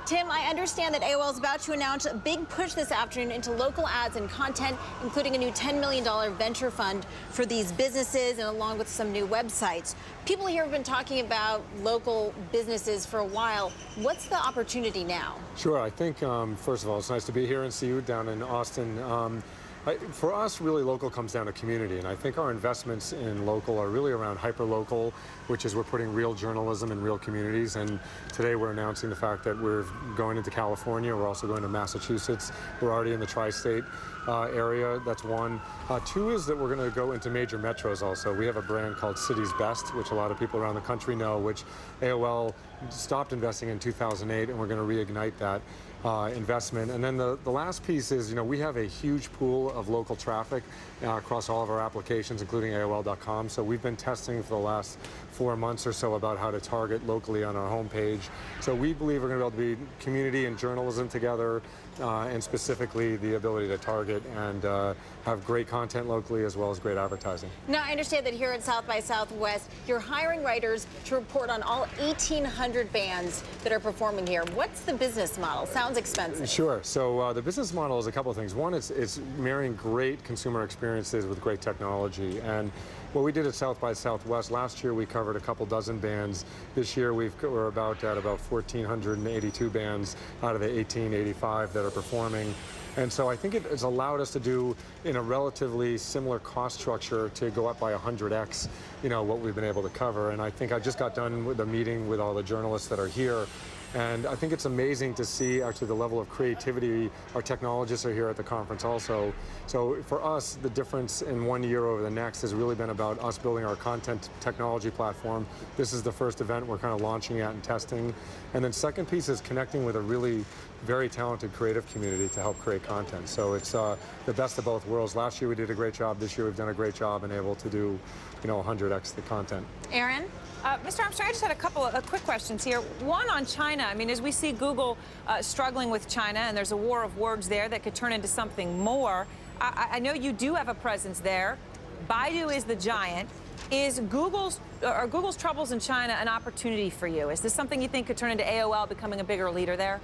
Tim, I understand that AOL is about to announce a big push this afternoon into local ads and content, including a new $10 million venture fund for these businesses and along with some new websites. People here have been talking about local businesses for a while. What's the opportunity now? Sure. I think, first of all, it's nice to be here and see you down in Austin. For us, really, local comes down to community, and I think our investments in local are really around hyper-local, which is we're putting real journalism in real communities, and today we're announcing the fact that we're going into California. We're also going to Massachusetts. We're already in the tri-state area. That's one. Two is that we're going to go into major metros also. We have a brand called City's Best, which a lot of people around the country know, which AOL stopped investing in 2008, and we're going to reignite that investment. And then the last piece is, we have a huge pool of local traffic across all of our applications, including AOL.com. So we've been testing for the last 4 months or so about how to target locally on our homepage. So we believe we're going to be able to be community and journalism together, and specifically the ability to target and have great content locally as well as great advertising. Now, I understand that here at South by Southwest, you're hiring writers to report on all 1,800 bands that are performing here. What's the business model? Sounds expensive. Sure. So the business model is a couple of things. One, it's marrying great consumer experiences with great technology. And what we did at South by Southwest, last year we covered a couple dozen bands. This year we're at about 1,482 bands out of the 1,885 that are performing. And so I think it's allowed us to do, in a relatively similar cost structure, to go up by 100x, what we've been able to cover. And I think I just got done with a meeting with all the journalists that are here. And I think it's amazing to see actually the level of creativity. Our technologists are here at the conference also. So for us, the difference in 1 year over the next has really been about us building our content technology platform. This is the first event we're kind of launching at and testing. And then second piece is connecting with a really very talented creative community to help create content. So it's the best of both worlds. Last year we did a great job. This year we've done a great job and able to do 100x the content. Aaron? Mr. Armstrong, I just had a couple of quick questions here. One on China. I mean, as we see Google struggling with China, and there's a war of words there that could turn into something more. I know you do have a presence there. Baidu is the giant. Are Google's troubles in China an opportunity for you? Is this something you think could turn into AOL becoming a bigger leader there?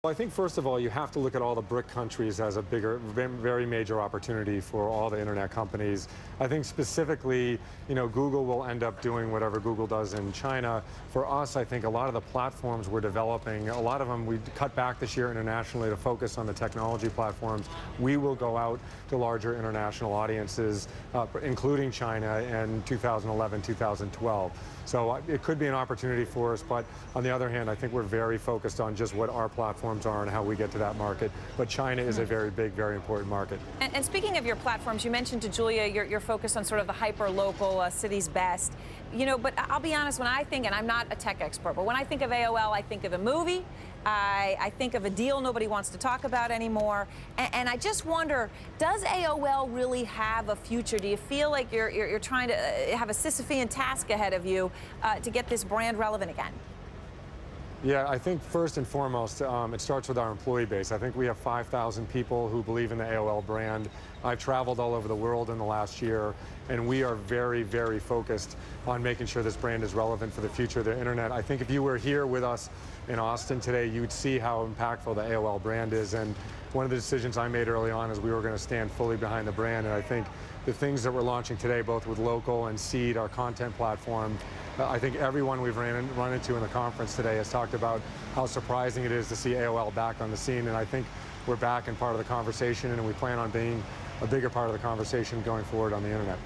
Well, I think first of all, you have to look at all the BRIC countries as a bigger, very major opportunity for all the internet companies. I think specifically, Google will end up doing whatever Google does in China. For us, I think a lot of the platforms we're developing, a lot of them we cut back this year internationally to focus on the technology platforms. We will go out to larger international audiences, including China in 2011, 2012. So it could be an opportunity for us, but on the other hand, I think we're very focused on just what our platforms are and how we get to that market. But China is a very big, very important market. And speaking of your platforms, you mentioned to Julia your focus on sort of the hyper-local City's Best. But I'll be honest, when I think, and I'm not a tech expert, but when I think of AOL, I think of a movie. I think of a deal nobody wants to talk about anymore. And I just wonder, does AOL really have a future? Do you feel like you're trying to have a Sisyphean task ahead of you to get this brand relevant again? Yeah, I think first and foremost, it starts with our employee base. I think we have 5,000 people who believe in the AOL brand. I've traveled all over the world in the last year, and we are very, very focused on making sure this brand is relevant for the future of the internet. I think if you were here with us in Austin today, you'd see how impactful the AOL brand is. And one of the decisions I made early on is we were going to stand fully behind the brand. And I think the things that we're launching today, both with Local and Seed, our content platform, I think everyone we've run into in the conference today has talked about how surprising it is to see AOL back on the scene. And I think we're back and part of the conversation, and we plan on being a bigger part of the conversation going forward on the internet.